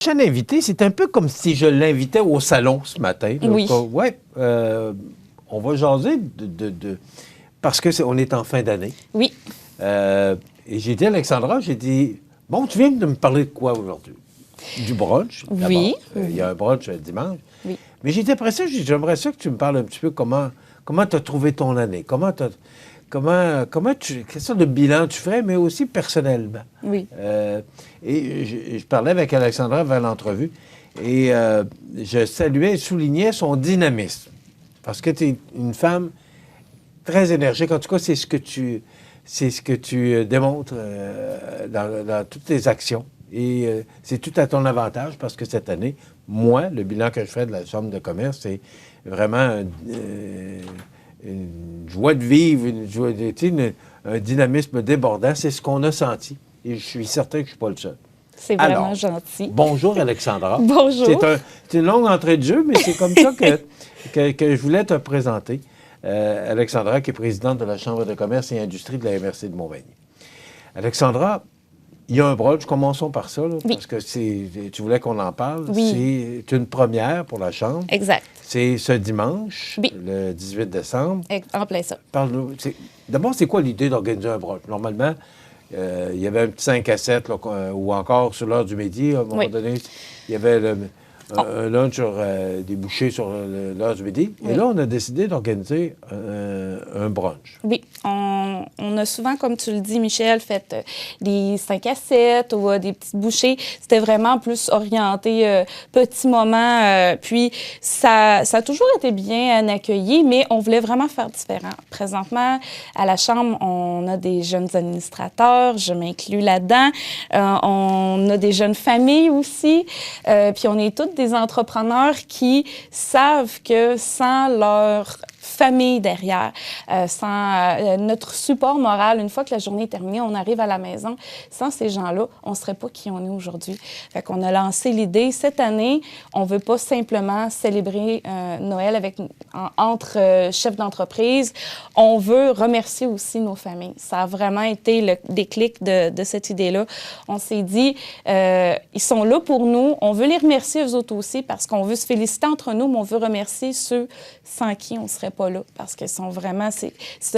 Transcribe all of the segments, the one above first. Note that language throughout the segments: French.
Prochain invité, c'est un peu comme si je l'invitais au salon ce matin. Là. Oui. Ouais, on va jaser parce qu'on est en fin d'année. Oui. Et j'ai dit à Alexandra, j'ai dit, bon, tu viens de me parler de quoi aujourd'hui? Du brunch, d'abord. Oui. Il y a un brunch dimanche. Oui. Mais j'ai dit après ça, j'ai dit, j'aimerais ça que tu me parles un petit peu comment tu as trouvé ton année, quelle sorte de bilan tu ferais, mais aussi personnellement. Oui. Et je parlais avec Alexandra avant l'entrevue et je saluais et soulignais son dynamisme. Parce que tu es une femme très énergique. En tout cas, c'est ce que tu démontres dans toutes tes actions. Et c'est tout à ton avantage parce que cette année, moi, le bilan que je fais de la Chambre de commerce, c'est vraiment une joie de vivre, un dynamisme débordant. C'est ce qu'on a senti. Et je suis certain que je ne suis pas le seul. C'est vraiment gentil. Bonjour, Alexandra. Bonjour. C'est une longue entrée de jeu, mais c'est comme ça que je voulais te présenter. Alexandra, qui est présidente de la Chambre de commerce et industrie de la MRC de Montmagny. Alexandra, il y a un brunch, commençons par ça, là, oui. parce que tu voulais qu'on en parle. Oui. C'est une première pour la Chambre. Exact. C'est ce dimanche, oui. le 18 décembre. En plein ça. Parle-nous. D'abord, c'est quoi l'idée d'organiser un brunch? Normalement, il y avait un petit 5 à 7, là, ou encore sur l'heure du midi, à un moment donné, il y avait un lunch sur des bouchées sur l'heure du midi. Et là, on a décidé d'organiser un brunch. Oui. On a souvent, comme tu le dis, Michel, fait des 5 à 7 ou des petites bouchées. C'était vraiment plus orienté petits moments. Puis, ça a toujours été bien accueilli, mais on voulait vraiment faire différent. Présentement, à la Chambre, on a des jeunes administrateurs, je m'inclus là-dedans. On a des jeunes familles aussi. Puis, on est toutes des entrepreneurs qui savent que sans leur famille derrière, sans notre support moral, une fois que la journée est terminée, on arrive à la maison. Sans ces gens-là, on ne serait pas qui on est aujourd'hui. Fait qu'on a lancé l'idée. Cette année, on ne veut pas simplement célébrer Noël entre chefs d'entreprise. On veut remercier aussi nos familles. Ça a vraiment été le déclic de cette idée-là. On s'est dit, ils sont là pour nous. On veut les remercier eux autres aussi parce qu'on veut se féliciter entre nous, mais on veut remercier ceux sans qui on ne serait pas là, parce que sont vraiment, c'est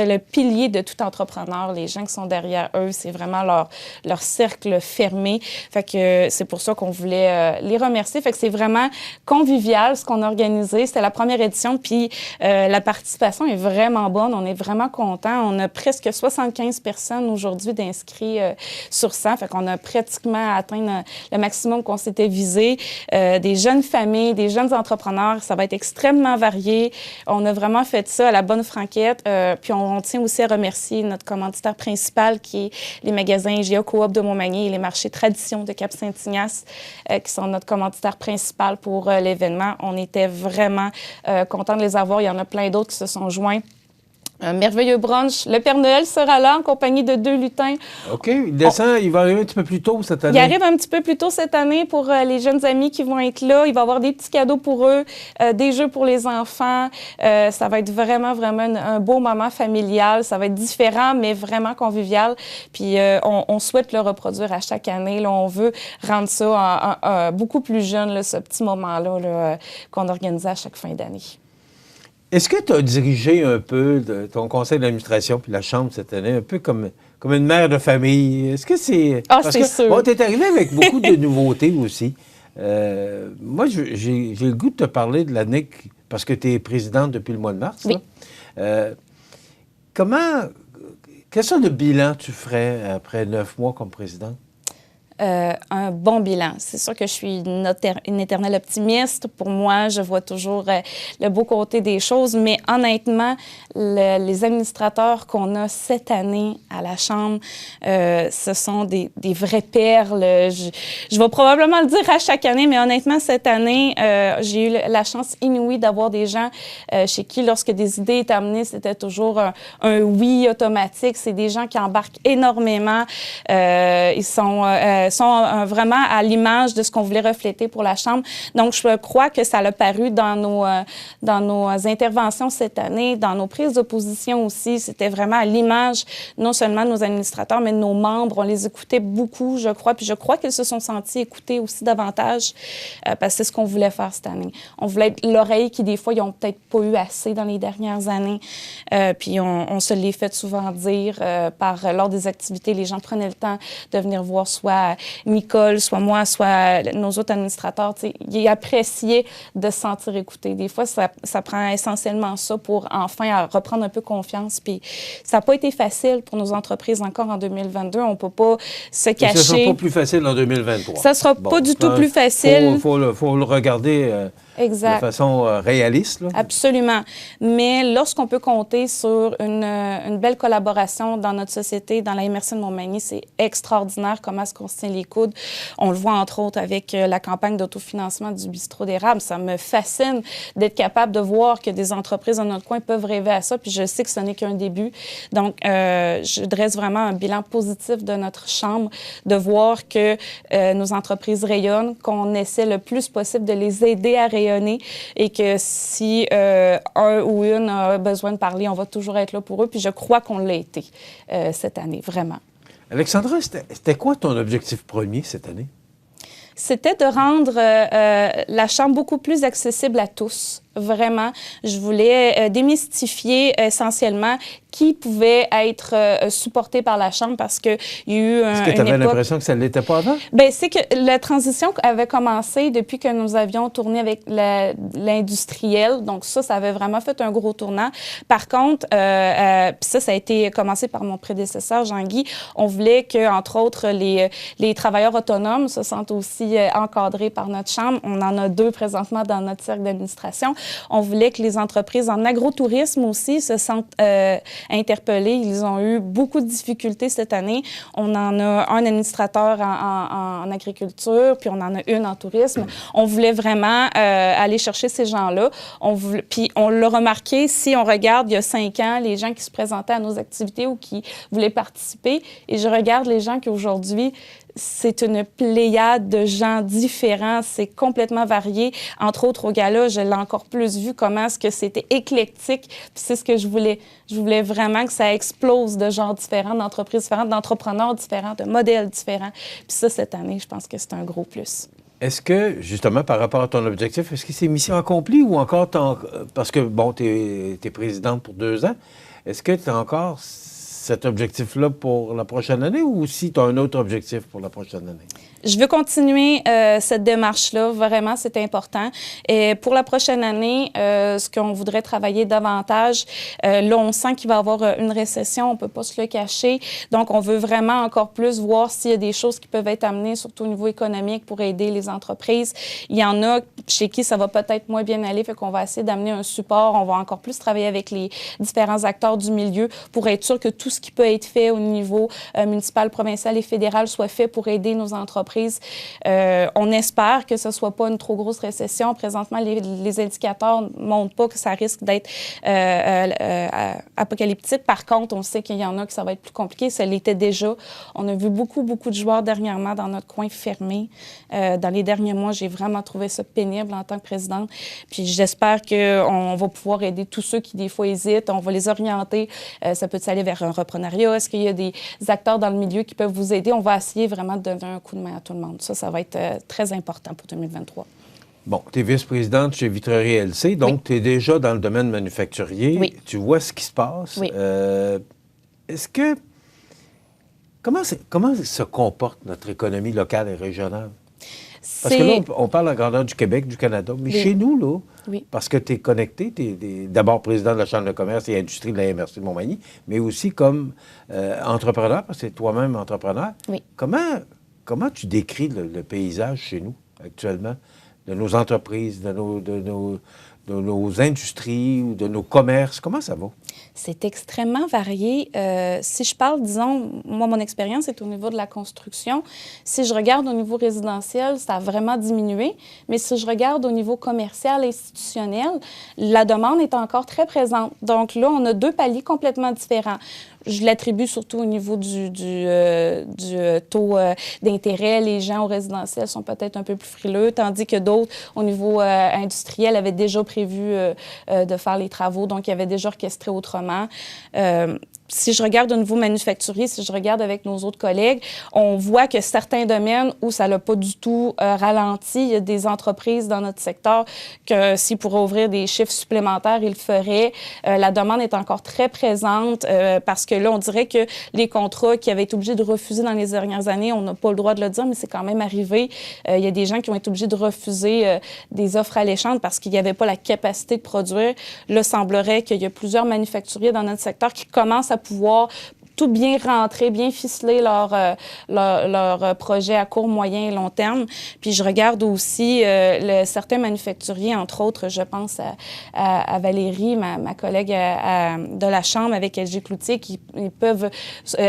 le pilier de tout entrepreneur. Les gens qui sont derrière eux, c'est vraiment leur cercle fermé. Fait que c'est pour ça qu'on voulait les remercier. Fait que c'est vraiment convivial ce qu'on a organisé. C'était la première édition, puis la participation est vraiment bonne. On est vraiment contents. On a presque 75 personnes aujourd'hui d'inscrits sur 100. Fait qu'on a pratiquement atteint le maximum qu'on s'était visé. Des jeunes familles, des jeunes entrepreneurs, ça va être extrêmement varié. On a vraiment fait ça à la bonne franquette. Puis on tient aussi à remercier notre commanditaire principal qui est les magasins IGA Coop de Montmagny et les marchés Tradition de Cap-Saint-Ignace qui sont notre commanditaire principal pour l'événement. On était vraiment contents de les avoir. Il y en a plein d'autres qui se sont joints. Un merveilleux brunch. Le Père Noël sera là en compagnie de 2 lutins. OK. Il descend, il va arriver un petit peu plus tôt cette année. Il arrive un petit peu plus tôt cette année pour les jeunes amis qui vont être là. Il va y avoir des petits cadeaux pour eux, des jeux pour les enfants. Ça va être vraiment, vraiment un beau moment familial. Ça va être différent, mais vraiment convivial. Puis on souhaite le reproduire à chaque année. Là, on veut rendre ça beaucoup plus jeune, là, ce petit moment-là qu'on organise à chaque fin d'année. Est-ce que tu as dirigé un peu ton conseil d'administration puis la Chambre cette année, un peu comme une mère de famille? Est-ce que c'est... Ah, c'est sûr. Bon, tu es arrivé avec beaucoup de nouveautés aussi. Moi, j'ai le goût de te parler de l'année, parce que tu es présidente depuis le mois de mars. Oui. Quel sorte de bilan tu ferais après 9 mois comme présidente? Un bon bilan. C'est sûr que je suis une éternelle optimiste. Pour moi, je vois toujours le beau côté des choses, mais honnêtement, les administrateurs qu'on a cette année à la Chambre, ce sont des vraies perles. Je vais probablement le dire à chaque année, mais honnêtement, cette année, j'ai eu la chance inouïe d'avoir des gens chez qui, lorsque des idées étaient amenées, c'était toujours un oui automatique. C'est des gens qui embarquent énormément. Ils sont sont vraiment à l'image de ce qu'on voulait refléter pour la Chambre. Donc, je crois que ça l'a paru dans nos interventions cette année, dans nos prises d'opposition aussi. C'était vraiment à l'image non seulement de nos administrateurs, mais de nos membres. On les écoutait beaucoup, je crois. Puis je crois qu'ils se sont sentis écoutés aussi davantage parce que c'est ce qu'on voulait faire cette année. On voulait être l'oreille qui, des fois, ils n'ont peut-être pas eu assez dans les dernières années. Puis on se l'est fait souvent dire lors des activités. Les gens prenaient le temps de venir voir soit Nicole, soit moi, soit nos autres administrateurs. Ils appréciaient de se sentir écoutés. Des fois, ça prend essentiellement ça pour enfin reprendre un peu confiance. Puis ça n'a pas été facile pour nos entreprises encore en 2022. On ne peut pas se cacher. Ça ne sera pas plus facile en 2023. Ça ne sera pas du tout plus facile. Il faut le regarder exact. De façon réaliste. Là. Absolument. Mais lorsqu'on peut compter sur une belle collaboration dans notre société, dans la MRC de Montmagny, c'est extraordinaire comment est-ce qu'on se tient les coudes. On le voit entre autres avec la campagne d'autofinancement du bistrot d'érable. Ça me fascine d'être capable de voir que des entreprises dans notre coin peuvent rêver à ça. Puis je sais que ce n'est qu'un début. Donc, je dresse vraiment un bilan positif de notre Chambre, de voir que nos entreprises rayonnent, qu'on essaie le plus possible de les aider à rayonner et que si un ou une a besoin de parler, on va toujours être là pour eux. Puis je crois qu'on l'a été cette année, vraiment. Alexandra, c'était quoi ton objectif premier cette année? C'était de rendre la Chambre beaucoup plus accessible à tous. Vraiment, je voulais démystifier essentiellement qui pouvait être supporté par la Chambre parce qu'il y a eu Est-ce que tu avais l'impression que ça ne l'était pas avant? Bien, c'est que la transition avait commencé depuis que nous avions tourné avec l'industriel. Donc ça avait vraiment fait un gros tournant. Par contre, puis ça a été commencé par mon prédécesseur, Jean-Guy. On voulait que, entre autres, les travailleurs autonomes se sentent aussi encadrés par notre Chambre. On en a 2 présentement dans notre cercle d'administration. On voulait que les entreprises en agrotourisme aussi se sentent interpellés. Ils ont eu beaucoup de difficultés cette année. On en a un administrateur en agriculture, puis on en a une en tourisme. On voulait vraiment aller chercher ces gens-là. Puis on l'a remarqué, si on regarde il y a 5 ans, les gens qui se présentaient à nos activités ou qui voulaient participer, et je regarde les gens qui aujourd'hui, c'est une pléiade de gens différents, c'est complètement varié. Entre autres, au gala, je l'ai encore plus vu comment est-ce que c'était éclectique. Puis c'est ce que je voulais. Je voulais vraiment que ça explose de genres différents, d'entreprises différentes, d'entrepreneurs différents, de modèles différents. Puis ça, cette année, je pense que c'est un gros plus. Est-ce que, justement, par rapport à ton objectif, est-ce que c'est mission accomplie ou encore... Parce que, bon, tu es présidente pour 2 ans. Est-ce que tu as encore cet objectif-là pour la prochaine année ou si tu as un autre objectif pour la prochaine année? Je veux continuer cette démarche-là. Vraiment, c'est important. Et pour la prochaine année, ce qu'on voudrait travailler davantage, là, on sent qu'il va y avoir une récession. On ne peut pas se le cacher. Donc, on veut vraiment encore plus voir s'il y a des choses qui peuvent être amenées, surtout au niveau économique, pour aider les entreprises. Il y en a chez qui ça va peut-être moins bien aller, fait qu'on va essayer d'amener un support. On va encore plus travailler avec les différents acteurs du milieu pour être sûr que tout ce qui peut être fait au niveau municipal, provincial et fédéral soit fait pour aider nos entreprises. On espère que ce ne soit pas une trop grosse récession. Présentement, les indicateurs ne montrent pas que ça risque d'être apocalyptique. Par contre, on sait qu'il y en a que ça va être plus compliqué. Ça l'était déjà. On a vu beaucoup de joueurs dernièrement dans notre coin fermé. Dans les derniers mois, j'ai vraiment trouvé ça pénible en tant que présidente. Puis j'espère qu'on va pouvoir aider tous ceux qui, des fois, hésitent. On va les orienter. Ça peut aller vers un reprenariat. Est-ce qu'il y a des acteurs dans le milieu qui peuvent vous aider? On va essayer vraiment de donner un coup de main à tout le monde. Ça va être très important pour 2023. Bon, tu es vice-présidente chez Vitrerie LC, donc oui. Tu es déjà dans le domaine manufacturier. Oui. Tu vois ce qui se passe. Oui. Est-ce que... Comment se comporte notre économie locale et régionale? Parce que là, on parle à grandeur du Québec, du Canada, mais oui. Chez nous, là, oui. Parce que tu es connecté, tu es d'abord président de la Chambre de commerce et industrie de la MRC de Montmagny, mais aussi comme entrepreneur, parce que tu es toi-même entrepreneur. Oui. Comment tu décris le paysage chez nous, actuellement, de nos entreprises, de nos industries ou de nos commerces? Comment ça va? C'est extrêmement varié. Si je parle, disons, moi, mon expérience est au niveau de la construction. Si je regarde au niveau résidentiel, ça a vraiment diminué. Mais si je regarde au niveau commercial, institutionnel, la demande est encore très présente. Donc là, on a 2 paliers complètement différents. je l'attribue surtout au niveau du taux d'intérêt. Les gens au résidentiel sont peut-être un peu plus frileux, tandis que d'autres, au niveau industriel, avaient déjà prévu de faire les travaux, donc ils avaient déjà orchestré autrement. Si je regarde au niveau manufacturier, si je regarde avec nos autres collègues, on voit que certains domaines où ça l'a pas du tout ralenti, il y a des entreprises dans notre secteur que s'ils pourraient ouvrir des chiffres supplémentaires, ils le feraient. La demande est encore très présente parce que là, on dirait que les contrats qui avaient été obligés de refuser dans les dernières années, on n'a pas le droit de le dire, mais c'est quand même arrivé. Il y a des gens qui ont été obligés de refuser des offres alléchantes parce qu'il n'y avait pas la capacité de produire. Là, il semblerait qu'il y a plusieurs manufacturiers dans notre secteur qui commencent à pouvoir tout bien rentrer, bien ficeler leur projet à court, moyen et long terme. Puis je regarde aussi certains manufacturiers, entre autres, je pense à Valérie, ma collègue de la Chambre avec LG Cloutier, qui peuvent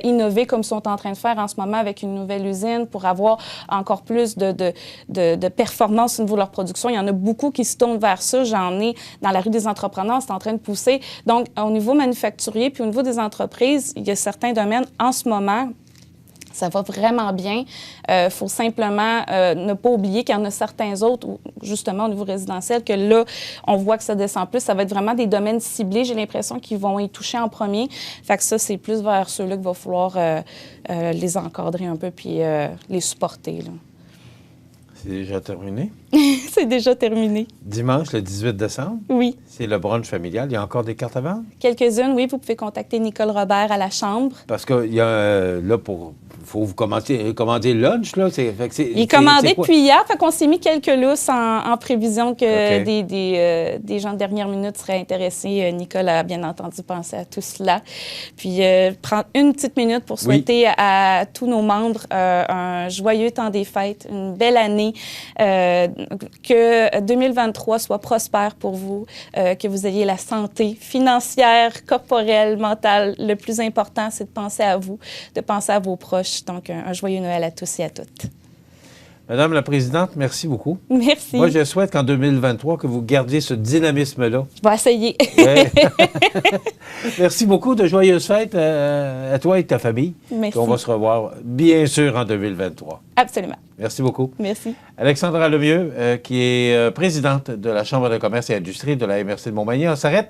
innover comme ils sont en train de faire en ce moment avec une nouvelle usine pour avoir encore plus de performance au niveau de leur production. Il y en a beaucoup qui se tournent vers ça. J'en ai dans la rue des entrepreneurs, c'est en train de pousser. Donc, au niveau manufacturier puis au niveau des entreprises, il y a certains domaines en ce moment, ça va vraiment bien. Il faut simplement ne pas oublier qu'il y en a certains autres, justement au niveau résidentiel, que là, on voit que ça descend plus. Ça va être vraiment des domaines ciblés. J'ai l'impression qu'ils vont y toucher en premier. Fait que ça, c'est plus vers ceux-là qu'il va falloir les encadrer un peu puis les supporter, là. C'est déjà terminé? C'est déjà terminé. Dimanche, le 18 décembre? Oui. C'est le brunch familial. Il y a encore des cartes à vendre? Quelques-unes, oui. Vous pouvez contacter Nicole Robert à la Chambre. Parce qu'il y a, là, faut vous commander le lunch, là. Il est commandé depuis hier, fait qu'on s'est mis quelques lousses en prévision que des gens de dernière minute seraient intéressés. Nicole a bien entendu pensé à tout cela. Puis, prendre une petite minute pour souhaiter à tous nos membres un joyeux temps des fêtes, une belle année, que 2023 soit prospère pour vous, que vous ayez la santé financière, corporelle, mentale. Le plus important, c'est de penser à vous, de penser à vos proches. Donc, un joyeux Noël à tous et à toutes. Madame la Présidente, merci beaucoup. Merci. Moi, je souhaite qu'en 2023, que vous gardiez ce dynamisme-là. Je vais essayer. Ouais. Merci beaucoup. De joyeuses fêtes à toi et ta famille. Merci. On va se revoir, bien sûr, en 2023. Absolument. Merci beaucoup. Merci. Alexandra Lemieux, qui est présidente de la Chambre de commerce et industrie de la MRC de Montmagny. On s'arrête.